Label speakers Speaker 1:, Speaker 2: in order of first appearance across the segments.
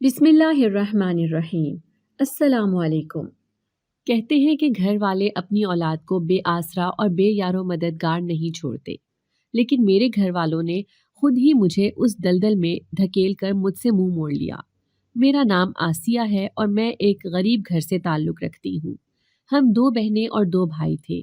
Speaker 1: بسم اللہ الرحمن الرحیم۔ السلام علیکم۔ کہتے ہیں کہ گھر والے اپنی اولاد کو بے آسرا اور بے یار و مددگار نہیں چھوڑتے، لیکن میرے گھر والوں نے خود ہی مجھے اس دلدل میں دھکیل کر مجھ سے منہ موڑ لیا۔ میرا نام آسیہ ہے اور میں ایک غریب گھر سے تعلق رکھتی ہوں۔ ہم 2 بہنیں اور 2 بھائی تھے۔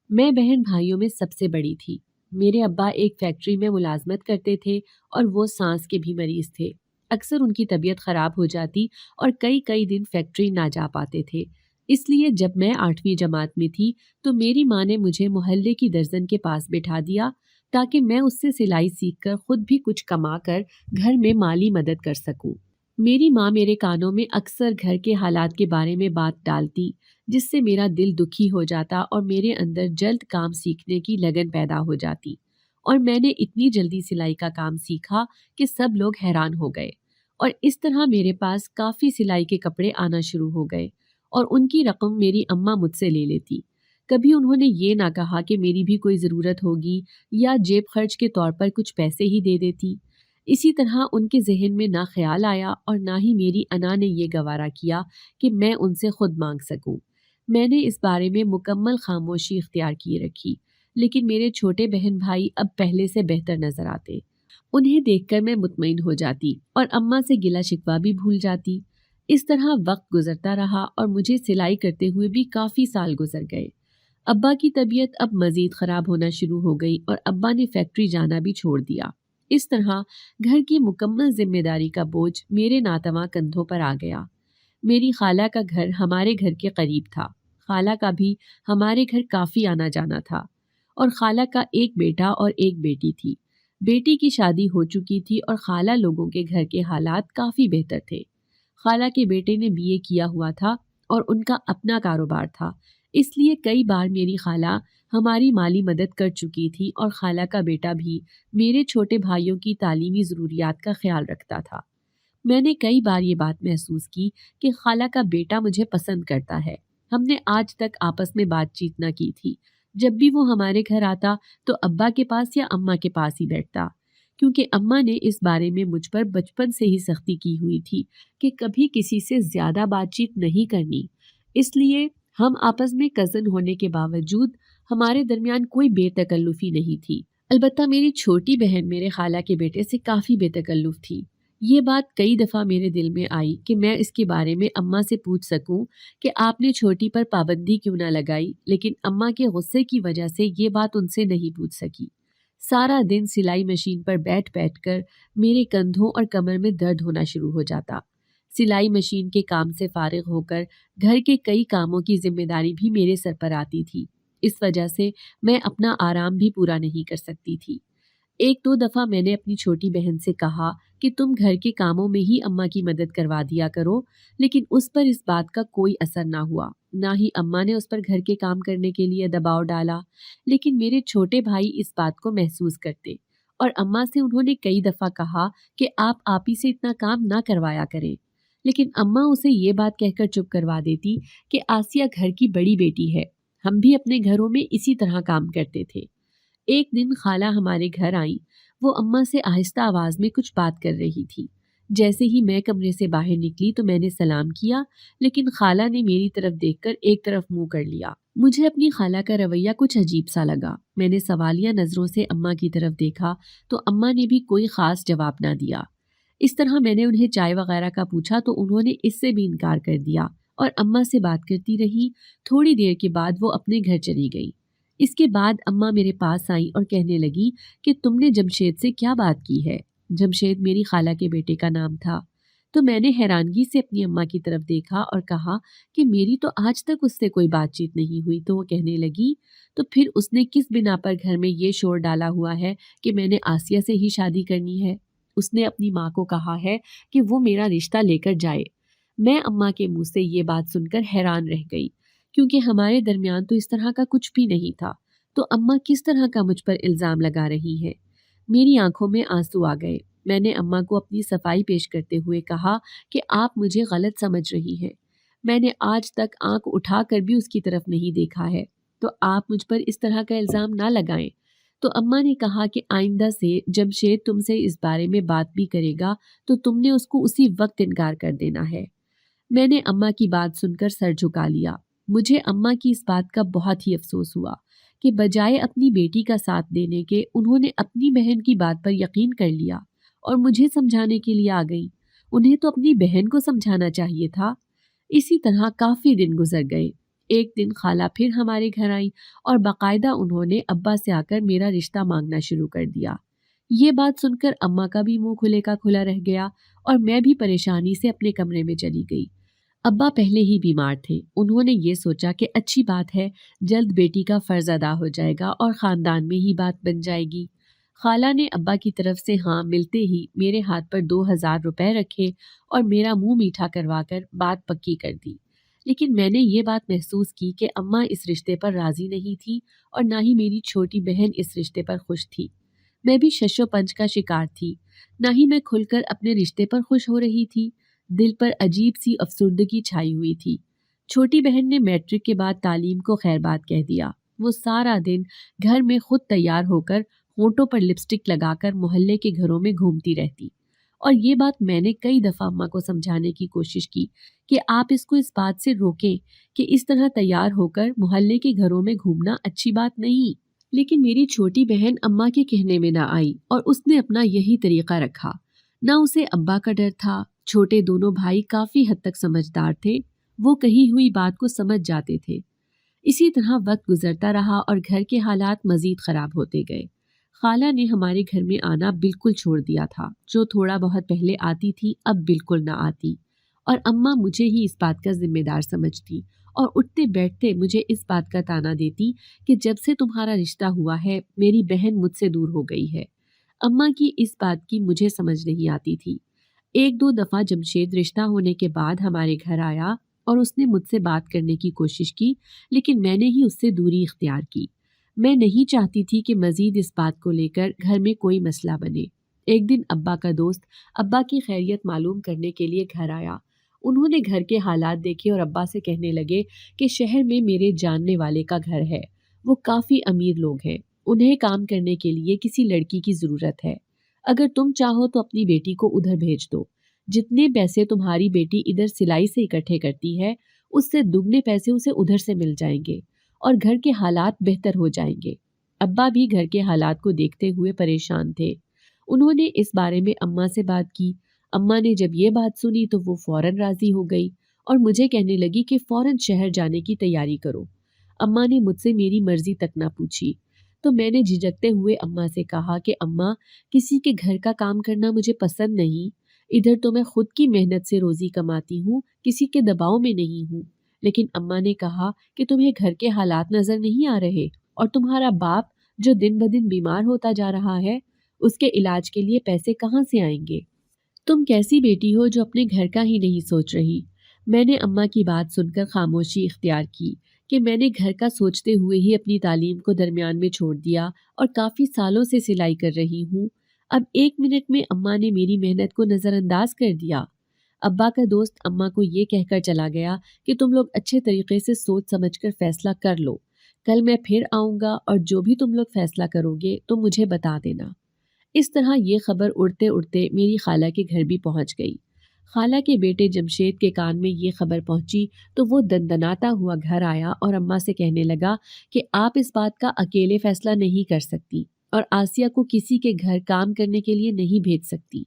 Speaker 1: میں بہن بھائیوں میں سب سے بڑی تھی۔ میرے ابا ایک فیکٹری میں ملازمت کرتے تھے اور وہ سانس کے بھی مریض تھے۔ اکثر ان کی طبیعت خراب ہو جاتی اور کئی دن فیکٹری نہ جا پاتے تھے۔ اس لیے جب میں 8ویں جماعت میں تھی تو میری ماں نے مجھے محلے کی درزن کے پاس بٹھا دیا تاکہ میں اس سے سلائی سیکھ کر خود بھی کچھ کما کر گھر میں مالی مدد کر سکوں۔ میری ماں میرے کانوں میں اکثر گھر کے حالات کے بارے میں بات ڈالتی، جس سے میرا دل دکھی ہو جاتا اور میرے اندر جلد کام سیکھنے کی لگن پیدا ہو جاتی، اور میں نے اتنی جلدی سلائی کا کام سیکھا کہ سب لوگ حیران ہو گئے، اور اس طرح میرے پاس کافی سلائی کے کپڑے آنا شروع ہو گئے اور ان کی رقم میری اماں مجھ سے لے لیتی۔ کبھی انہوں نے یہ نہ کہا کہ میری بھی کوئی ضرورت ہوگی یا جیب خرچ کے طور پر کچھ پیسے ہی دے دیتی۔ اسی طرح ان کے ذہن میں نہ خیال آیا اور نہ ہی میری انا نے یہ گوارا کیا کہ میں ان سے خود مانگ سکوں۔ میں نے اس بارے میں مکمل خاموشی اختیار کیے رکھی، لیکن میرے چھوٹے بہن بھائی اب پہلے سے بہتر نظر آتے۔ انہیں دیکھ کر میں مطمئن ہو جاتی اور اماں سے گلہ شکوہ بھی بھول جاتی۔ اس طرح وقت گزرتا رہا اور مجھے سلائی کرتے ہوئے بھی کافی سال گزر گئے۔ ابا کی طبیعت اب مزید خراب ہونا شروع ہو گئی اور ابا نے فیکٹری جانا بھی چھوڑ دیا۔ اس طرح گھر کی مکمل ذمہ داری کا بوجھ میرے ناتواں کندھوں پر آ گیا۔ میری خالہ کا گھر ہمارے گھر کے قریب تھا۔ خالہ کا بھی ہمارے گھر کافی آنا جانا تھا، اور خالہ کا ایک بیٹا اور ایک بیٹی تھی۔ بیٹی کی شادی ہو چکی تھی اور خالہ لوگوں کے گھر کے حالات کافی بہتر تھے۔ خالہ کے بیٹے نے BA کیا ہوا تھا اور ان کا اپنا کاروبار تھا، اس لیے کئی بار میری خالہ ہماری مالی مدد کر چکی تھی، اور خالہ کا بیٹا بھی میرے چھوٹے بھائیوں کی تعلیمی ضروریات کا خیال رکھتا تھا۔ میں نے کئی بار یہ بات محسوس کی کہ خالہ کا بیٹا مجھے پسند کرتا ہے۔ ہم نے آج تک آپس میں بات چیت نہ کی تھی۔ جب بھی وہ ہمارے گھر آتا تو ابا کے پاس یا اماں کے پاس ہی بیٹھتا، کیونکہ اماں نے اس بارے میں مجھ پر بچپن سے ہی سختی کی ہوئی تھی کہ کبھی کسی سے زیادہ بات چیت نہیں کرنی۔ اس لیے ہم آپس میں کزن ہونے کے باوجود ہمارے درمیان کوئی بے تکلفی نہیں تھی۔ البتہ میری چھوٹی بہن میرے خالہ کے بیٹے سے کافی بے تکلف تھی۔ یہ بات کئی دفعہ میرے دل میں آئی کہ میں اس کے بارے میں اماں سے پوچھ سکوں کہ آپ نے چھوٹی پر پابندی کیوں نہ لگائی، لیکن اماں کے غصے کی وجہ سے یہ بات ان سے نہیں پوچھ سکی۔ سارا دن سلائی مشین پر بیٹھ کر میرے کندھوں اور کمر میں درد ہونا شروع ہو جاتا۔ سلائی مشین کے کام سے فارغ ہو کر گھر کے کئی کاموں کی ذمہ داری بھی میرے سر پر آتی تھی۔ اس وجہ سے میں اپنا آرام بھی پورا نہیں کر سکتی تھی۔ 1-2 دفعہ میں نے اپنی چھوٹی بہن سے کہا کہ تم گھر کے کاموں میں ہی اماں کی مدد کروا دیا کرو، لیکن اس پر اس بات کا کوئی اثر نہ ہوا۔ نہ ہی اماں نے اس پر گھر کے کام کرنے کے لیے دباؤ ڈالا، لیکن میرے چھوٹے بھائی اس بات کو محسوس کرتے، اور اماں سے انہوں نے کئی دفعہ کہا کہ آپ آپی سے اتنا کام نہ کروایا کریں، لیکن اماں اسے یہ بات کہہ کر چپ کروا دیتی کہ آسیہ گھر کی بڑی بیٹی ہے، ہم بھی اپنے گھروں میں اسی طرح کام کرتے تھے۔ ایک دن خالہ ہمارے گھر آئیں۔ وہ اماں سے آہستہ آواز میں کچھ بات کر رہی تھی۔ جیسے ہی میں کمرے سے باہر نکلی تو میں نے سلام کیا، لیکن خالہ نے میری طرف دیکھ کر ایک طرف منہ کر لیا۔ مجھے اپنی خالہ کا رویہ کچھ عجیب سا لگا۔ میں نے سوالیہ نظروں سے اماں کی طرف دیکھا تو اماں نے بھی کوئی خاص جواب نہ دیا۔ اس طرح میں نے انہیں چائے وغیرہ کا پوچھا تو انہوں نے اس سے بھی انکار کر دیا اور اماں سے بات کرتی رہی۔ تھوڑی دیر کے بعد وہ اپنے گھر چلی گئی۔ اس کے بعد اماں میرے پاس آئیں اور کہنے لگی کہ تم نے جمشید سے کیا بات کی ہے؟ جمشید میری خالہ کے بیٹے کا نام تھا۔ تو میں نے حیرانگی سے اپنی اماں کی طرف دیکھا اور کہا کہ میری تو آج تک اس سے کوئی بات چیت نہیں ہوئی۔ تو وہ کہنے لگی تو پھر اس نے کس بنا پر گھر میں یہ شور ڈالا ہوا ہے کہ میں نے آسیہ سے ہی شادی کرنی ہے؟ اس نے اپنی ماں کو کہا ہے کہ وہ میرا رشتہ لے کر جائے۔ میں اماں کے منہ سے یہ بات سن کر حیران رہ گئی، کیونکہ ہمارے درمیان تو اس طرح کا کچھ بھی نہیں تھا، تو اماں کس طرح کا مجھ پر الزام لگا رہی ہے؟ میری آنکھوں میں آنسو آ گئے۔ میں نے اماں کو اپنی صفائی پیش کرتے ہوئے کہا کہ آپ مجھے غلط سمجھ رہی ہیں، میں نے آج تک آنکھ اٹھا کر بھی اس کی طرف نہیں دیکھا ہے، تو آپ مجھ پر اس طرح کا الزام نہ لگائیں۔ تو اماں نے کہا کہ آئندہ سے جمشید تم سے اس بارے میں بات بھی کرے گا تو تم نے اس کو اسی وقت انکار کر دینا ہے۔ میں نے اماں کی بات سن کر سر جھکا لیا۔ مجھے اماں کی اس بات کا بہت ہی افسوس ہوا کہ بجائے اپنی بیٹی کا ساتھ دینے کے انہوں نے اپنی بہن کی بات پر یقین کر لیا اور مجھے سمجھانے کے لیے آ گئی۔ انہیں تو اپنی بہن کو سمجھانا چاہیے تھا۔ اسی طرح کافی دن گزر گئے۔ ایک دن خالہ پھر ہمارے گھر آئی اور باقاعدہ انہوں نے ابا سے آ کر میرا رشتہ مانگنا شروع کر دیا۔ یہ بات سن کر اماں کا بھی منہ کھلے کا کھلا رہ گیا اور میں بھی پریشانی سے اپنے کمرے میں چلی گئی۔ ابا پہلے ہی بیمار تھے۔ انہوں نے یہ سوچا کہ اچھی بات ہے، جلد بیٹی کا فرض ادا ہو جائے گا اور خاندان میں ہی بات بن جائے گی۔ خالہ نے ابا کی طرف سے ہاں ملتے ہی میرے ہاتھ پر 2000 روپے رکھے اور میرا منہ میٹھا کروا کر بات پکی کر دی۔ لیکن میں نے یہ بات محسوس کی کہ اماں اس رشتے پر راضی نہیں تھی اور نہ ہی میری چھوٹی بہن اس رشتے پر خوش تھی۔ میں بھی شش و پنج کا شکار تھی، نہ ہی میں کھل کر اپنے رشتے پر خوش ہو رہی تھی۔ دل پر عجیب سی افسردگی چھائی ہوئی تھی۔ چھوٹی بہن نے میٹرک کے بعد تعلیم کو خیر بات کہہ دیا۔ وہ سارا دن گھر میں خود تیار ہو کر ہونٹوں پر لپسٹک لگا کر محلے کے گھروں میں گھومتی رہتی، اور یہ بات میں نے کئی دفعہ اماں کو سمجھانے کی کوشش کی کہ آپ اس کو اس بات سے روکیں کہ اس طرح تیار ہو کر محلے کے گھروں میں گھومنا اچھی بات نہیں۔ لیکن میری چھوٹی بہن اماں کے کہنے میں نہ آئی اور اس نے اپنا یہی طریقہ رکھا۔ نہ اسے ابا کا ڈر تھا۔ چھوٹے دونوں بھائی کافی حد تک سمجھدار تھے، وہ کہی ہوئی بات کو سمجھ جاتے تھے۔ اسی طرح وقت گزرتا رہا اور گھر کے حالات مزید خراب ہوتے گئے۔ خالہ نے ہمارے گھر میں آنا بالکل چھوڑ دیا تھا۔ جو تھوڑا بہت پہلے آتی تھی اب بالکل نہ آتی، اور اماں مجھے ہی اس بات کا ذمہ دار سمجھتی اور اٹھتے بیٹھتے مجھے اس بات کا تانا دیتی کہ جب سے تمہارا رشتہ ہوا ہے میری بہن مجھ سے دور ہو گئی ہے۔ اماں کی اس بات کی مجھے سمجھ نہیں آتی تھی۔ ایک دو دفعہ جمشید رشتہ ہونے کے بعد ہمارے گھر آیا اور اس نے مجھ سے بات کرنے کی کوشش کی، لیکن میں نے ہی اس سے دوری اختیار کی۔ میں نہیں چاہتی تھی کہ مزید اس بات کو لے کر گھر میں کوئی مسئلہ بنے۔ ایک دن ابا کا دوست ابا کی خیریت معلوم کرنے کے لیے گھر آیا۔ انہوں نے گھر کے حالات دیکھے اور ابا سے کہنے لگے کہ شہر میں میرے جاننے والے کا گھر ہے، وہ کافی امیر لوگ ہیں، انہیں کام کرنے کے لیے کسی لڑکی کی ضرورت ہے۔ اگر تم چاہو تو اپنی بیٹی کو ادھر بھیج دو۔ جتنے پیسے تمہاری بیٹی ادھر سلائی سے اکٹھے کرتی ہے اس سے دگنے پیسے اسے ادھر سے مل جائیں گے اور گھر کے حالات بہتر ہو جائیں گے۔ ابا بھی گھر کے حالات کو دیکھتے ہوئے پریشان تھے۔ انہوں نے اس بارے میں اماں سے بات کی۔ اماں نے جب یہ بات سنی تو وہ فوراً راضی ہو گئی اور مجھے کہنے لگی کہ فوراً شہر جانے کی تیاری کرو۔ اماں نے مجھ سے میری مرضی تک نہ پوچھی، تو میں نے جھجکتے ہوئے اماں سے کہا کہ اماں، کسی کے گھر کا کام کرنا مجھے پسند نہیں۔ ادھر تو میں خود کی محنت سے روزی کماتی ہوں، کسی کے دباؤ میں نہیں ہوں۔ لیکن اماں نے کہا کہ تمہیں گھر کے حالات نظر نہیں آ رہے، اور تمہارا باپ جو دن بدن بیمار ہوتا جا رہا ہے، اس کے علاج کے لیے پیسے کہاں سے آئیں گے؟ تم کیسی بیٹی ہو جو اپنے گھر کا ہی نہیں سوچ رہی؟ میں نے اماں کی بات سن کر خاموشی اختیار کی کہ میں نے گھر کا سوچتے ہوئے ہی اپنی تعلیم کو درمیان میں چھوڑ دیا اور کافی سالوں سے سلائی کر رہی ہوں۔ اب ایک منٹ میں اماں نے میری محنت کو نظر انداز کر دیا۔ ابا کا دوست اماں کو یہ کہہ کر چلا گیا کہ تم لوگ اچھے طریقے سے سوچ سمجھ کر فیصلہ کر لو، کل میں پھر آؤں گا اور جو بھی تم لوگ فیصلہ کرو گے تو مجھے بتا دینا۔ اس طرح یہ خبر اڑتے اڑتے میری خالہ کے گھر بھی پہنچ گئی۔ خالہ کے بیٹے جمشید کے کان میں یہ خبر پہنچی تو وہ دندناتا ہوا گھر آیا اور اماں سے کہنے لگا کہ آپ اس بات کا اکیلے فیصلہ نہیں کر سکتی اور آسیہ کو کسی کے گھر کام کرنے کے لیے نہیں بھیج سکتی۔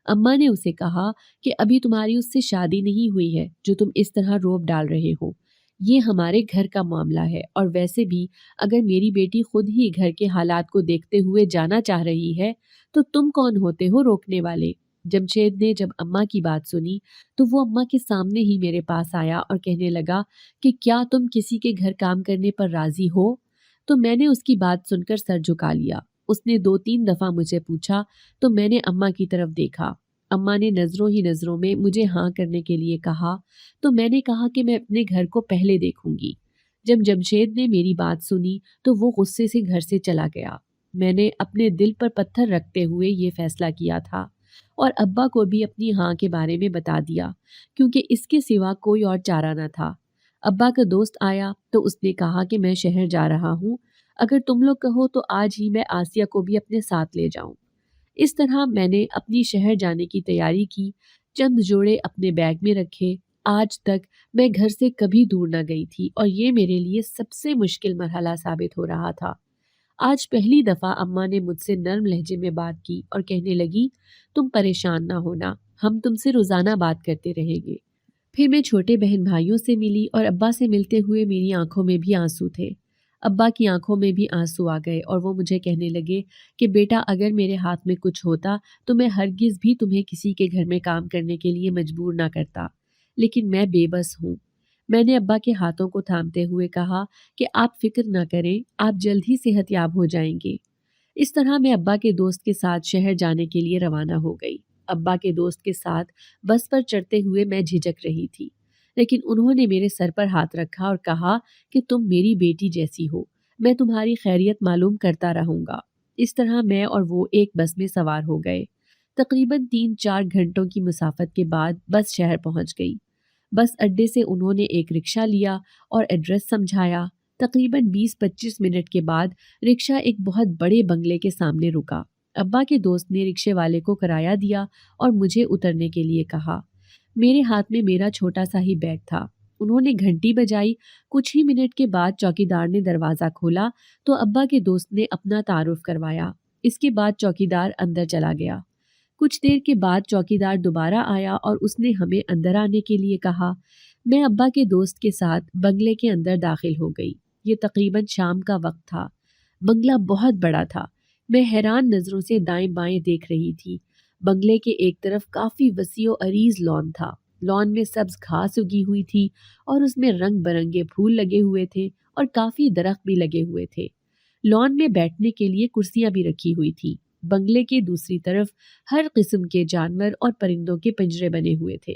Speaker 1: اماں نے اسے کہا کہ ابھی تمہاری اس سے شادی نہیں ہوئی ہے جو تم اس طرح روب ڈال رہے ہو، یہ ہمارے گھر کا معاملہ ہے، اور ویسے بھی اگر میری بیٹی خود ہی گھر کے حالات کو دیکھتے ہوئے جانا چاہ رہی ہے تو تم کون ہوتے ہو روکنے والے؟ جمشید نے جب اماں کی بات سنی تو وہ اماں کے سامنے ہی میرے پاس آیا اور کہنے لگا کہ کیا تم کسی کے گھر کام کرنے پر راضی ہو؟ تو میں نے اس کی بات سن کر سر جھکا لیا۔ اس نے 2-3 دفعہ مجھے پوچھا تو میں نے اماں کی طرف دیکھا۔ اماں نے نظروں ہی نظروں میں مجھے ہاں کرنے کے لیے کہا تو میں نے کہا کہ میں اپنے گھر کو پہلے دیکھوں گی۔ جب جمشید نے میری بات سنی تو وہ غصے سے گھر سے چلا گیا۔ میں نے اپنے دل پر پتھر رکھتے ہوئے یہ فیصلہ کیا تھا اور ابا کو بھی اپنی ہاں کے بارے میں بتا دیا، کیونکہ اس کے سوا کوئی اور چارہ نہ تھا۔ ابا کا دوست آیا تو اس نے کہا کہ میں شہر جا رہا ہوں، اگر تم لوگ کہو تو آج ہی میں آسیہ کو بھی اپنے ساتھ لے جاؤں۔ اس طرح میں نے اپنی شہر جانے کی تیاری کی، چند جوڑے اپنے بیگ میں رکھے۔ آج تک میں گھر سے کبھی دور نہ گئی تھی اور یہ میرے لیے سب سے مشکل مرحلہ ثابت ہو رہا تھا۔ آج پہلی دفعہ اماں نے مجھ سے نرم لہجے میں بات کی اور کہنے لگی، تم پریشان نہ ہونا، ہم تم سے روزانہ بات کرتے رہیں گے۔ پھر میں چھوٹے بہن بھائیوں سے ملی اور ابا سے ملتے ہوئے میری آنکھوں میں بھی آنسو تھے۔ ابا کی آنکھوں میں بھی آنسو آ گئے اور وہ مجھے کہنے لگے کہ بیٹا اگر میرے ہاتھ میں کچھ ہوتا تو میں ہرگز بھی تمہیں کسی کے گھر میں کام کرنے کے لیے مجبور نہ کرتا، لیکن میں بے بس ہوں۔ میں نے ابا کے ہاتھوں کو تھامتے ہوئے کہا کہ آپ فکر نہ کریں، آپ جلد ہی صحت یاب ہو جائیں گے۔ اس طرح میں ابا کے دوست کے ساتھ شہر جانے کے لیے روانہ ہو گئی۔ ابا کے دوست کے ساتھ بس پر چڑھتے ہوئے میں جھجک رہی تھی، لیکن انہوں نے میرے سر پر ہاتھ رکھا اور کہا کہ تم میری بیٹی جیسی ہو، میں تمہاری خیریت معلوم کرتا رہوں گا۔ اس طرح میں اور وہ ایک بس میں سوار ہو گئے۔ تقریباً 3-4 گھنٹوں کی مسافت کے بعد بس شہر پہنچ گئی۔ بس اڈے سے انہوں نے ایک رکشہ لیا اور ایڈریس سمجھایا۔ تقریباً 20-25 منٹ کے بعد رکشہ ایک بہت بڑے بنگلے کے سامنے رکا۔ ابا کے دوست نے رکشے والے کو کرایہ دیا اور مجھے اترنے کے لیے کہا۔ میرے ہاتھ میں میرا چھوٹا سا ہی بیگ تھا۔ انہوں نے گھنٹی بجائی۔ کچھ ہی منٹ کے بعد چوکیدار نے دروازہ کھولا تو ابا کے دوست نے اپنا تعارف کروایا۔ اس کے بعد چوکیدار اندر چلا گیا۔ کچھ دیر کے بعد چوکیدار دوبارہ آیا اور اس نے ہمیں اندر آنے کے لیے کہا۔ میں ابا کے دوست کے ساتھ بنگلے کے اندر داخل ہو گئی۔ یہ تقریباً شام کا وقت تھا۔ بنگلہ بہت بڑا تھا۔ میں حیران نظروں سے دائیں بائیں دیکھ رہی تھی۔ بنگلے کے ایک طرف کافی وسیع و عریض لان تھا۔ لان میں سبز گھاس اگی ہوئی تھی اور اس میں رنگ برنگے پھول لگے ہوئے تھے اور کافی درخت بھی لگے ہوئے تھے۔ لان میں بیٹھنے کے لیے کرسیاں بھی رکھی ہوئی تھی۔ بنگلے کے دوسری طرف ہر قسم کے جانور اور پرندوں کے پنجرے بنے ہوئے تھے۔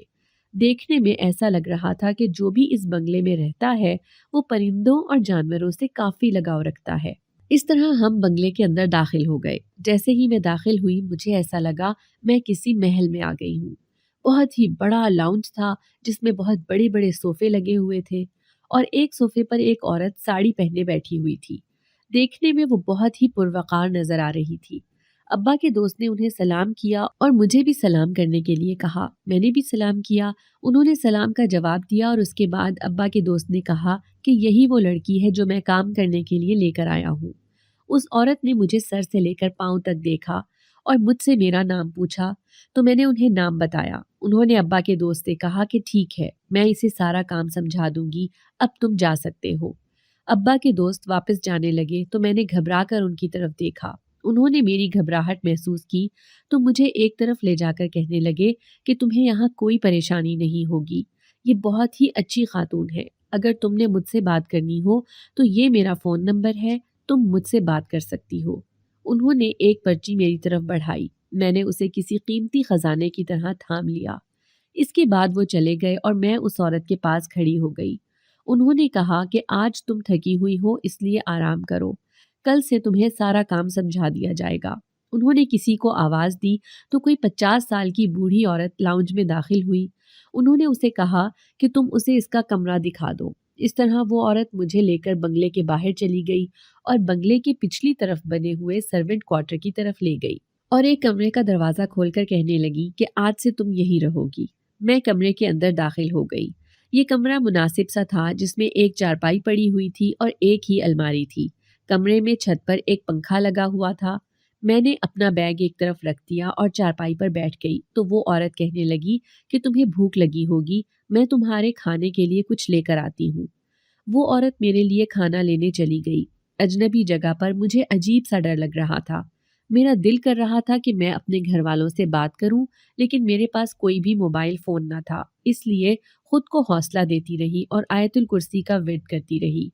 Speaker 1: دیکھنے میں ایسا لگ رہا تھا کہ جو بھی اس بنگلے میں رہتا ہے وہ پرندوں اور جانوروں سے کافی لگاؤ رکھتا ہے۔ اس طرح ہم بنگلے کے اندر داخل ہو گئے۔ جیسے ہی میں داخل ہوئی مجھے ایسا لگا میں کسی محل میں آ گئی ہوں۔ بہت ہی بڑا لاؤنج تھا جس میں بہت بڑے بڑے صوفے لگے ہوئے تھے اور ایک صوفے پر ایک عورت ساڑی پہنے بیٹھی ہوئی تھی۔ دیکھنے میں وہ بہت ہی پروقار نظر آ رہی تھی۔ ابا کے دوست نے انہیں سلام کیا اور مجھے بھی سلام کرنے کے لیے کہا۔ میں نے بھی سلام کیا۔ انہوں نے سلام کا جواب دیا اور اس کے بعد ابا کے دوست نے کہا کہ یہی وہ لڑکی ہے جو میں کام کرنے کے لیے لے کر آیا ہوں۔ اس عورت نے مجھے سر سے لے کر پاؤں تک دیکھا اور مجھ سے میرا نام پوچھا تو میں نے انہیں نام بتایا۔ انہوں نے ابا کے دوست سے کہا کہ ٹھیک ہے، میں اسے سارا کام سمجھا دوں گی، اب تم جا سکتے ہو۔ ابا کے دوست واپس جانے لگے تو میں نے گھبرا کر ان کی طرف دیکھا۔ انہوں نے میری گھبراہٹ محسوس کی تو مجھے ایک طرف لے جا کر کہنے لگے کہ تمہیں یہاں کوئی پریشانی نہیں ہوگی، یہ بہت ہی اچھی خاتون ہے۔ اگر تم نے مجھ سے بات کرنی ہو تو یہ میرا فون نمبر ہے، تم مجھ سے بات کر سکتی ہو۔ انہوں نے ایک پرچی میری طرف بڑھائی۔ میں نے اسے کسی قیمتی خزانے کی طرح تھام لیا۔ اس کے بعد وہ چلے گئے اور میں اس عورت کے پاس کھڑی ہو گئی۔ انہوں نے کہا کہ آج تم تھکی ہوئی ہو اس لیے آرام کرو، کل سے تمہیں سارا کام سمجھا دیا جائے گا۔ انہوں نے کسی کو آواز دی تو کوئی 50 سال کی بوڑھی عورت لاؤنج میں داخل ہوئی۔ انہوں نے اسے کہا کہ تم اسے اس کا کمرہ دکھا دو۔ اس طرح وہ عورت مجھے لے کر بنگلے کے باہر چلی گئی اور بنگلے کے پچھلی طرف بنے ہوئے سرونٹ کوارٹر کی طرف لے گئی اور ایک کمرے کا دروازہ کھول کر کہنے لگی کہ آج سے تم یہی رہو گی۔ میں کمرے کے اندر داخل ہو گئی۔ یہ کمرہ مناسب سا تھا جس میں ایک چارپائی پڑی ہوئی تھی اور ایک ہی الماری تھی۔ کمرے میں چھت پر ایک پنکھا لگا ہوا تھا۔ میں نے اپنا بیگ ایک طرف رکھ دیا اور چارپائی پر بیٹھ گئی تو وہ عورت کہنے لگی کہ تمہیں بھوک لگی ہوگی، میں تمہارے کھانے کے لیے کچھ لے کر آتی ہوں۔ وہ عورت میرے لیے کھانا لینے چلی گئی۔ اجنبی جگہ پر مجھے عجیب سا ڈر لگ رہا تھا۔ میرا دل کر رہا تھا کہ میں اپنے گھر والوں سے بات کروں، لیکن میرے پاس کوئی بھی موبائل فون نہ تھا، اس لیے خود کو حوصلہ دیتی رہی اور آیت الکرسی کا ورد کرتی رہی۔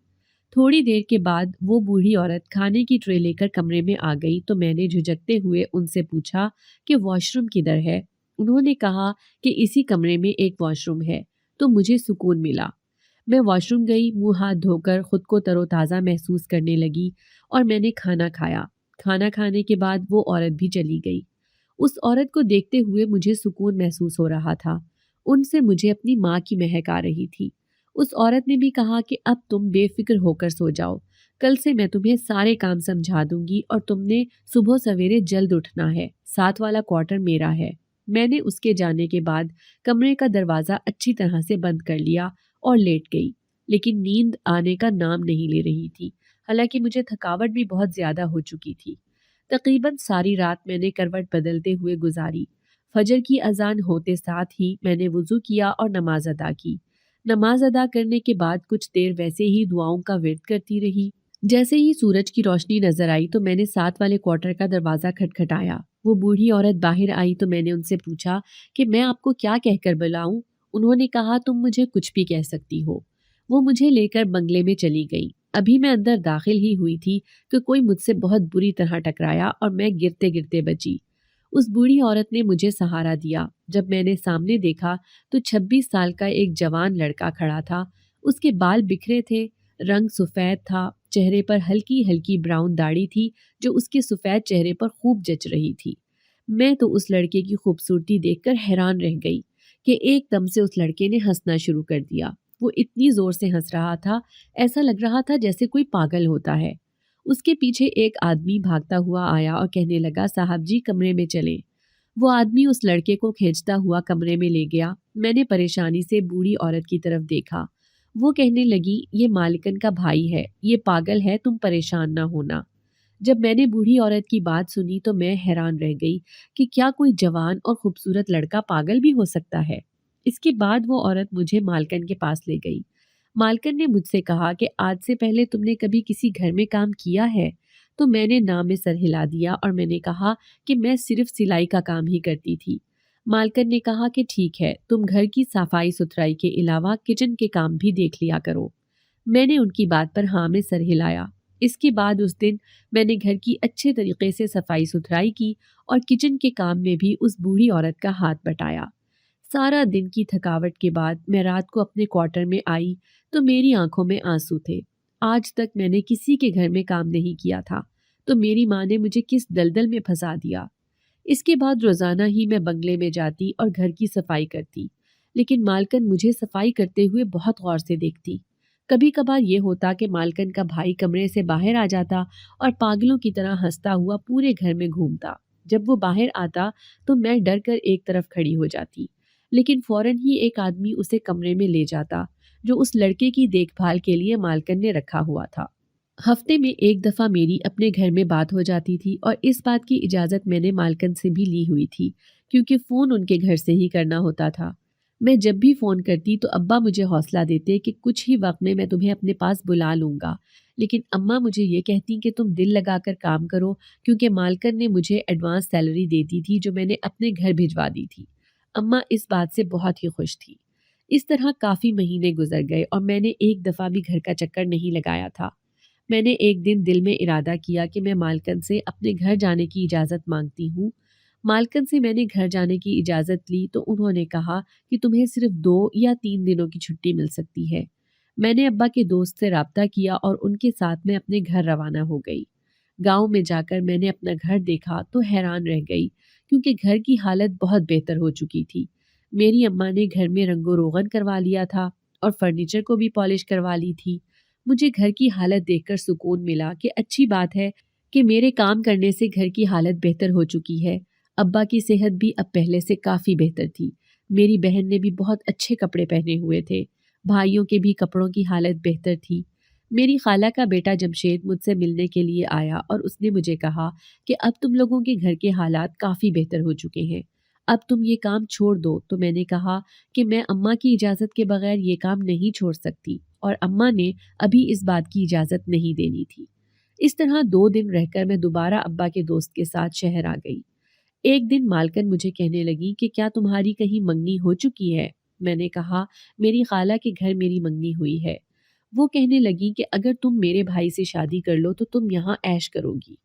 Speaker 1: تھوڑی دیر کے بعد وہ بوڑھی عورت کھانے کی ٹرے لے کر کمرے میں آ گئی تو میں نے جھجکتے ہوئے ان سے پوچھا کہ واش روم کدھر ہے؟ انہوں نے کہا کہ اسی کمرے میں ایک واش روم ہے، تو مجھے سکون ملا۔ میں واش روم گئی، منہ ہاتھ دھو کر خود کو تر و تازہ محسوس کرنے لگی اور میں نے کھانا کھایا۔ کھانا کھانے کے بعد وہ عورت بھی چلی گئی۔ اس عورت کو دیکھتے ہوئے مجھے سکون محسوس ہو رہا تھا۔ ان سے مجھے اپنی ماں کی مہک آ رہی تھی۔ اس عورت نے بھی کہا کہ اب تم بے فکر ہو کر سو جاؤ، کل سے میں تمہیں سارے کام سمجھا دوں گی اور تم نے صبح سویرے جلد اٹھنا ہے، ساتھ والا کوارٹر میرا ہے۔ میں نے اس کے جانے کے بعد کمرے کا دروازہ اچھی طرح سے بند کر لیا اور لیٹ گئی، لیکن نیند آنے کا نام نہیں لے رہی تھی، حالانکہ مجھے تھکاوٹ بھی بہت زیادہ ہو چکی تھی۔ تقریباً ساری رات میں نے کروٹ بدلتے ہوئے گزاری۔ فجر کی اذان ہوتے ساتھ ہی میں نے وضو کیا اور نماز ادا کی۔ نماز ادا کرنے کے بعد کچھ دیر ویسے ہی دعاؤں کا ورد کرتی رہی۔ جیسے ہی سورج کی روشنی نظر آئی تو میں نے ساتھ والے کوارٹر کا دروازہ کھٹکھٹایا۔ وہ بوڑھی عورت باہر آئی تو میں نے ان سے پوچھا کہ میں آپ کو کیا کہہ کر بلاؤں؟ انہوں نے کہا تم مجھے کچھ بھی کہہ سکتی ہو۔ وہ مجھے لے کر بنگلے میں چلی گئی۔ ابھی میں اندر داخل ہی ہوئی تھی کہ کوئی مجھ سے بہت بری طرح ٹکرایا اور میں گرتے گرتے بچی۔ اس بوڑھی عورت نے مجھے سہارا دیا۔ جب میں نے سامنے دیکھا تو 26 سال کا ایک جوان لڑکا کھڑا تھا۔ اس کے بال بکھرے تھے، رنگ سفید تھا، چہرے پر ہلکی ہلکی براؤن داڑھی تھی جو اس کے سفید چہرے پر خوب جچ رہی تھی۔ میں تو اس لڑکے کی خوبصورتی دیکھ کر حیران رہ گئی کہ ایک دم سے اس لڑکے نے ہنسنا شروع کر دیا۔ وہ اتنی زور سے ہنس رہا تھا، ایسا لگ رہا تھا جیسے کوئی پاگل ہوتا ہے۔ اس کے پیچھے ایک آدمی بھاگتا ہوا آیا اور کہنے لگا صاحب جی کمرے میں چلیں۔ وہ آدمی اس لڑکے کو کھینچتا ہوا کمرے میں لے گیا۔ میں نے پریشانی سے بوڑھی عورت کی طرف دیکھا۔ وہ کہنے لگی یہ مالکن کا بھائی ہے، یہ پاگل ہے، تم پریشان نہ ہونا۔ جب میں نے بوڑھی عورت کی بات سنی تو میں حیران رہ گئی کہ کیا کوئی جوان اور خوبصورت لڑکا پاگل بھی ہو سکتا ہے۔ اس کے بعد وہ عورت مجھے مالکن کے پاس لے گئی۔ مالکن نے مجھ سے کہا کہ آج سے پہلے تم نے کبھی کسی گھر میں کام کیا ہے؟ تو میں نے نام میں سر ہلا دیا اور میں نے کہا کہ میں صرف سلائی کا کام ہی کرتی تھی۔ مالکن نے کہا کہ ٹھیک ہے، تم گھر کی صفائی ستھرائی کے علاوہ کچن کے کام بھی دیکھ لیا کرو۔ میں نے ان کی بات پر ہاں میں سر ہلایا۔ اس کے بعد اس دن میں نے گھر کی اچھے طریقے سے صفائی ستھرائی کی اور کچن کے کام میں بھی اس بوڑھی عورت کا ہاتھ بٹایا۔ سارا دن کی تھکاوٹ کے بعد میں رات کو اپنے کوارٹر میں آئی تو میری آنکھوں میں آنسو تھے۔ آج تک میں نے کسی کے گھر میں کام نہیں کیا تھا، تو میری ماں نے مجھے کس دلدل میں پھنسا دیا۔ اس کے بعد روزانہ ہی میں بنگلے میں جاتی اور گھر کی صفائی کرتی، لیکن مالکن مجھے صفائی کرتے ہوئے بہت غور سے دیکھتی۔ کبھی کبھار یہ ہوتا کہ مالکن کا بھائی کمرے سے باہر آ جاتا اور پاگلوں کی طرح ہنستا ہوا پورے گھر میں گھومتا۔ جب وہ باہر آتا تو میں ڈر کر ایک طرف کھڑی ہو جاتی، لیکن فوراً ہی ایک آدمی اسے کمرے میں لے جاتا جو اس لڑکے کی دیکھ بھال کے لیے مالکن نے رکھا ہوا تھا۔ ہفتے میں ایک دفعہ میری اپنے گھر میں بات ہو جاتی تھی اور اس بات کی اجازت میں نے مالکن سے بھی لی ہوئی تھی کیونکہ فون ان کے گھر سے ہی کرنا ہوتا تھا۔ میں جب بھی فون کرتی تو ابا مجھے حوصلہ دیتے کہ کچھ ہی وقت میں تمہیں اپنے پاس بلا لوں گا، لیکن اماں مجھے یہ کہتی کہ تم دل لگا کر کام کرو کیونکہ مالکن نے مجھے ایڈوانس سیلری دے دی تھی جو میں نے اپنے گھر بھجوا دی تھی۔ اماں اس بات سے بہت ہی خوش تھی۔ اس طرح کافی مہینے گزر گئے اور میں نے ایک دفعہ بھی گھر کا چکر نہیں لگایا تھا۔ میں نے ایک دن دل میں ارادہ کیا کہ میں مالکن سے اپنے گھر جانے کی اجازت مانگتی ہوں۔ مالکن سے میں نے گھر جانے کی اجازت لی تو انہوں نے کہا کہ تمہیں صرف 2 یا 3 دنوں کی چھٹی مل سکتی ہے۔ میں نے ابا کے دوست سے رابطہ کیا اور ان کے ساتھ میں اپنے گھر روانہ ہو گئی۔ گاؤں میں جا کر میں نے اپنا گھر دیکھا تو حیران رہ گئی کیونکہ گھر کی حالت بہت بہتر ہو چکی تھی۔ میری اماں نے گھر میں رنگ و روغن کروا لیا تھا اور فرنیچر کو بھی پالش کروا لی تھی۔ مجھے گھر کی حالت دیکھ کر سکون ملا کہ اچھی بات ہے کہ میرے کام کرنے سے گھر کی حالت بہتر ہو چکی ہے۔ ابا کی صحت بھی اب پہلے سے کافی بہتر تھی۔ میری بہن نے بھی بہت اچھے کپڑے پہنے ہوئے تھے۔ بھائیوں کے بھی کپڑوں کی حالت بہتر تھی۔ میری خالہ کا بیٹا جمشید مجھ سے ملنے کے لیے آیا اور اس نے مجھے کہا کہ اب تم لوگوں کے گھر کے حالات کافی بہتر ہو چکے ہیں، اب تم یہ کام چھوڑ دو۔ تو میں نے کہا کہ میں اماں کی اجازت کے بغیر یہ کام نہیں چھوڑ سکتی اور اماں نے ابھی اس بات کی اجازت نہیں دینی تھی۔ اس طرح 2 دن رہ کر میں دوبارہ ابا کے دوست کے ساتھ شہر آ گئی۔ ایک دن مالکن مجھے کہنے لگی کہ کیا تمہاری کہیں منگنی ہو چکی ہے؟ میں نے کہا میری خالہ کے گھر میری منگنی ہوئی ہے۔ وہ کہنے لگی کہ اگر تم میرے بھائی سے شادی کر لو تو تم یہاں عیش کرو گی۔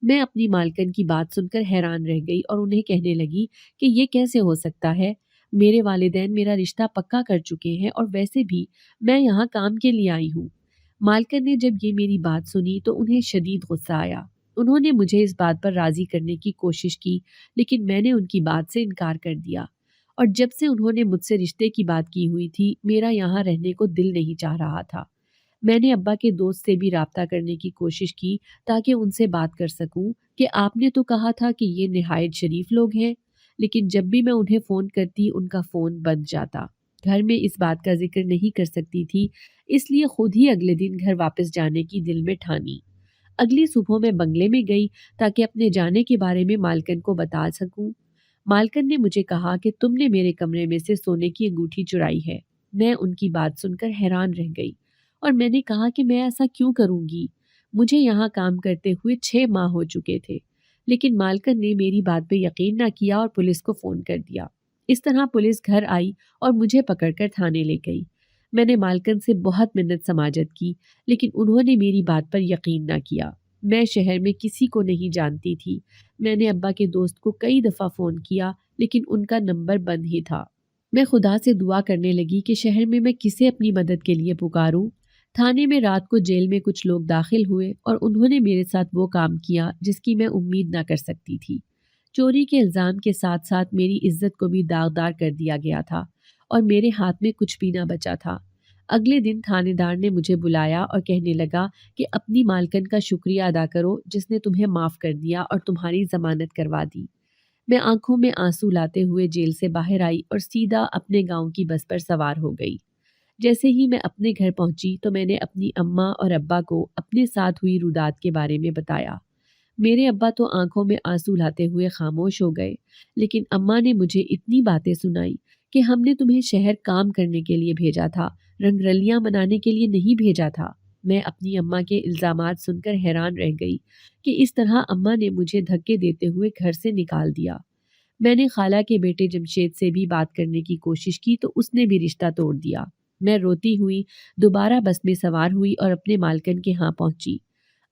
Speaker 1: میں اپنی مالکن کی بات سن کر حیران رہ گئی اور انہیں کہنے لگی کہ یہ کیسے ہو سکتا ہے؟ میرے والدین میرا رشتہ پکا کر چکے ہیں اور ویسے بھی میں یہاں کام کے لیے آئی ہوں۔ مالکن نے جب یہ میری بات سنی تو انہیں شدید غصہ آیا۔ انہوں نے مجھے اس بات پر راضی کرنے کی کوشش کی لیکن میں نے ان کی بات سے انکار کر دیا، اور جب سے انہوں نے مجھ سے رشتے کی بات کی ہوئی تھی میرا یہاں رہنے کو دل نہیں چاہ رہا تھا۔ میں نے ابا کے دوست سے بھی رابطہ کرنے کی کوشش کی تاکہ ان سے بات کر سکوں کہ آپ نے تو کہا تھا کہ یہ نہایت شریف لوگ ہیں، لیکن جب بھی میں انہیں فون کرتی ان کا فون بند جاتا۔ گھر میں اس بات کا ذکر نہیں کر سکتی تھی، اس لیے خود ہی اگلے دن گھر واپس جانے کی دل میں ٹھانی۔ اگلی صبح میں بنگلے میں گئی تاکہ اپنے جانے کے بارے میں مالکن کو بتا سکوں۔ مالکن نے مجھے کہا کہ تم نے میرے کمرے میں سے سونے کی انگوٹھی چرائی ہے۔ میں ان کی بات سن کر حیران رہ گئی اور میں نے کہا کہ میں ایسا کیوں کروں گی؟ مجھے یہاں کام کرتے ہوئے 6 ماہ ہو چکے تھے، لیکن مالکن نے میری بات پہ یقین نہ کیا اور پولیس کو فون کر دیا۔ اس طرح پولیس گھر آئی اور مجھے پکڑ کر تھانے لے گئی۔ میں نے مالکن سے بہت منت سماجت کی، لیکن انہوں نے میری بات پر یقین نہ کیا۔ میں شہر میں کسی کو نہیں جانتی تھی۔ میں نے ابا کے دوست کو کئی دفعہ فون کیا، لیکن ان کا نمبر بند ہی تھا۔ میں خدا سے دعا کرنے لگی کہ شہر میں کسے اپنی مدد کے لیے پکاروں۔ تھانے میں رات کو جیل میں کچھ لوگ داخل ہوئے اور انہوں نے میرے ساتھ وہ کام کیا جس کی میں امید نہ کر سکتی تھی۔ چوری کے الزام کے ساتھ ساتھ میری عزت کو بھی داغدار کر دیا گیا تھا اور میرے ہاتھ میں کچھ بھی نہ بچا تھا۔ اگلے دن تھانے دار نے مجھے بلایا اور کہنے لگا کہ اپنی مالکن کا شکریہ ادا کرو جس نے تمہیں معاف کر دیا اور تمہاری ضمانت کروا دی۔ میں آنکھوں میں آنسو لاتے ہوئے جیل سے باہر آئی اور سیدھا اپنے گاؤں کی بس پر سوار ہو گئی۔ جیسے ہی میں اپنے گھر پہنچی تو میں نے اپنی اماں اور ابا کو اپنے ساتھ ہوئی رودات کے بارے میں بتایا۔ میرے ابا تو آنکھوں میں آنسو لاتے ہوئے خاموش ہو گئے، لیکن اماں نے مجھے اتنی باتیں سنائی کہ ہم نے تمہیں شہر کام کرنے کے لیے بھیجا تھا، رنگ رلیاں منانے کے لیے نہیں بھیجا تھا۔ میں اپنی اماں کے الزامات سن کر حیران رہ گئی کہ اس طرح اماں نے مجھے دھکے دیتے ہوئے گھر سے نکال دیا۔ میں نے خالہ کے بیٹے جمشید سے بھی بات کرنے کی کوشش کی تو اس نے بھی رشتہ توڑ دیا۔ میں روتی ہوئی دوبارہ بس میں سوار ہوئی اور اپنے مالکن کے ہاں پہنچی۔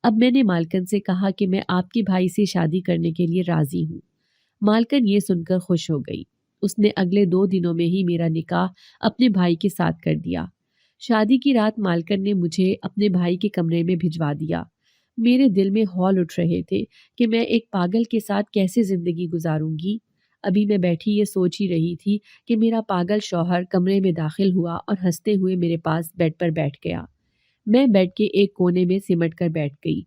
Speaker 1: اب میں نے مالکن سے کہا کہ میں آپ کے بھائی سے شادی کرنے کے لیے راضی ہوں۔ مالکن یہ سن کر خوش ہو گئی۔ اس نے اگلے 2 دنوں میں ہی میرا نکاح اپنے بھائی کے ساتھ کر دیا۔ شادی کی رات مالکن نے مجھے اپنے بھائی کے کمرے میں بھجوا دیا۔ میرے دل میں ہول اٹھ رہے تھے کہ میں ایک پاگل کے ساتھ کیسے زندگی گزاروں گی۔ ابھی میں بیٹھی یہ سوچ ہی رہی تھی کہ میرا پاگل شوہر کمرے میں داخل ہوا اور ہنستے ہوئے میرے پاس بیڈ پر بیٹھ گیا۔ میں بیڈ کے ایک کونے میں سمٹ کر بیٹھ گئی۔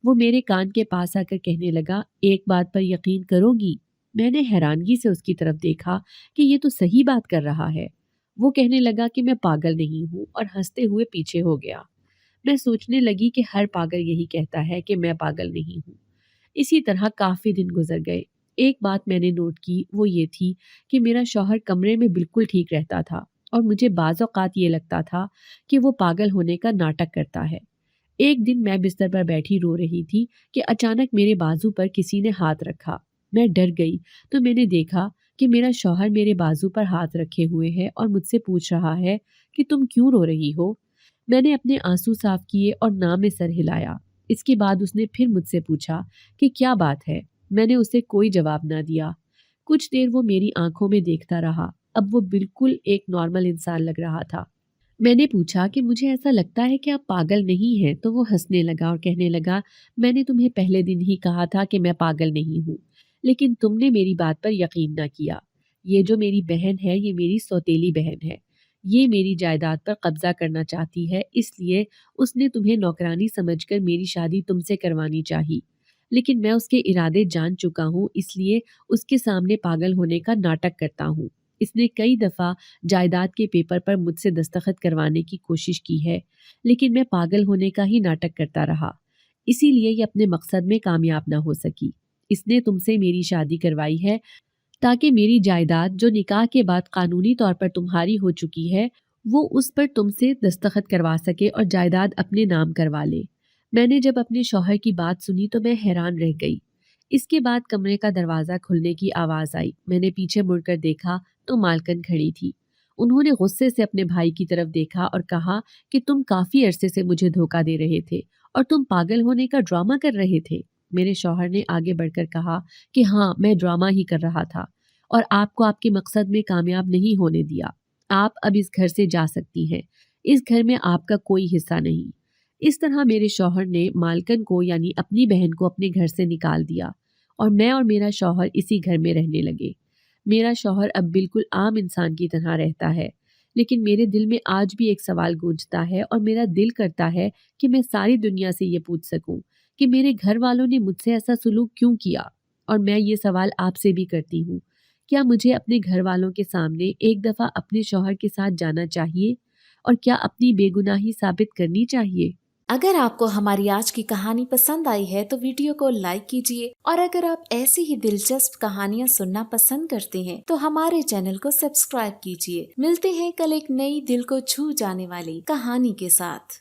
Speaker 1: وہ میرے کان کے پاس آ کر کہنے لگا، ایک بات پر یقین کرو گی؟ میں نے حیرانگی سے اس کی طرف دیکھا کہ یہ تو صحیح بات کر رہا ہے۔ وہ کہنے لگا کہ میں پاگل نہیں ہوں اور ہنستے ہوئے پیچھے ہو گیا۔ میں سوچنے لگی کہ ہر پاگل یہی کہتا ہے کہ میں پاگل نہیں ہوں۔ اسی طرح کافی دن گزر گئے۔ ایک بات میں نے نوٹ کی، وہ یہ تھی کہ میرا شوہر کمرے میں بالکل ٹھیک رہتا تھا اور مجھے بعض اوقات یہ لگتا تھا کہ وہ پاگل ہونے کا ناٹک کرتا ہے۔ ایک دن میں بستر پر بیٹھی رو رہی تھی کہ اچانک میرے بازو پر کسی نے ہاتھ رکھا۔ میں ڈر گئی تو میں نے دیکھا کہ میرا شوہر میرے بازو پر ہاتھ رکھے ہوئے ہے اور مجھ سے پوچھ رہا ہے کہ تم کیوں رو رہی ہو؟ میں نے اپنے آنسو صاف کیے اور نام میں سر ہلایا۔ اس کے بعد اس نے پھر مجھ سے پوچھا کہ کیا بات ہے؟ میں نے اسے کوئی جواب نہ دیا۔ کچھ دیر وہ میری آنکھوں میں دیکھتا رہا۔ اب وہ بالکل ایک نارمل انسان لگ رہا تھا۔ میں نے پوچھا کہ مجھے ایسا لگتا ہے کہ آپ پاگل نہیں ہیں، تو وہ ہنسنے لگا اور کہنے لگا، میں نے تمہیں پہلے دن ہی کہا تھا کہ میں پاگل نہیں ہوں، لیکن تم نے میری بات پر یقین نہ کیا۔ یہ جو میری بہن ہے یہ میری سوتیلی بہن ہے۔ یہ میری جائیداد پر قبضہ کرنا چاہتی ہے، اس لیے اس نے تمہیں نوکرانی سمجھ کر میری شادی تم سے کروانی چاہی، لیکن میں اس کے ارادے جان چکا ہوں، اس لیے اس کے سامنے پاگل ہونے کا ناٹک کرتا ہوں۔ اس نے کئی دفعہ جائیداد کے پیپر پر مجھ سے دستخط کروانے کی کوشش کی ہے، لیکن میں پاگل ہونے کا ہی ناٹک کرتا رہا، اسی لیے یہ اپنے مقصد میں کامیاب نہ ہو سکی۔ اس نے تم سے میری شادی کروائی ہے تاکہ میری جائیداد جو نکاح کے بعد قانونی طور پر تمہاری ہو چکی ہے وہ اس پر تم سے دستخط کروا سکے اور جائیداد اپنے نام کروا لے۔ میں نے جب اپنے شوہر کی بات سنی تو میں حیران رہ گئی۔ اس کے بعد کمرے کا دروازہ کھلنے کی آواز آئی۔ میں نے پیچھے مڑ کر دیکھا تو مالکن کھڑی تھی۔ انہوں نے غصے سے اپنے بھائی کی طرف دیکھا اور کہا کہ تم کافی عرصے سے مجھے دھوکہ دے رہے تھے اور تم پاگل ہونے کا ڈرامہ کر رہے تھے۔ میرے شوہر نے آگے بڑھ کر کہا کہ ہاں، میں ڈرامہ ہی کر رہا تھا اور آپ کو آپ کے مقصد میں کامیاب نہیں ہونے دیا۔ آپ اب اس گھر سے جا سکتی ہیں۔ اس گھر میں آپ کا کوئی حصہ نہیں۔ اس طرح میرے شوہر نے مالکن کو یعنی اپنی بہن کو اپنے گھر سے نکال دیا اور میں اور میرا شوہر اسی گھر میں رہنے لگے۔ میرا شوہر اب بالکل عام انسان کی طرح رہتا ہے، لیکن میرے دل میں آج بھی ایک سوال گونجتا ہے اور میرا دل کرتا ہے کہ میں ساری دنیا سے یہ پوچھ سکوں کہ میرے گھر والوں نے مجھ سے ایسا سلوک کیوں کیا۔ اور میں یہ سوال آپ سے بھی کرتی ہوں، کیا مجھے اپنے گھر والوں کے سامنے ایک دفعہ اپنے شوہر کے ساتھ جانا چاہیے اور کیا اپنی بے گناہی ثابت کرنی چاہیے؟
Speaker 2: اگر آپ کو ہماری آج کی کہانی پسند آئی ہے تو ویڈیو کو لائک کیجیے، اور اگر آپ ایسی ہی دلچسپ کہانیاں سننا پسند کرتے ہیں تو ہمارے چینل کو سبسکرائب کیجیے۔ ملتے ہیں کل ایک نئی دل کو چھو جانے والی کہانی کے ساتھ۔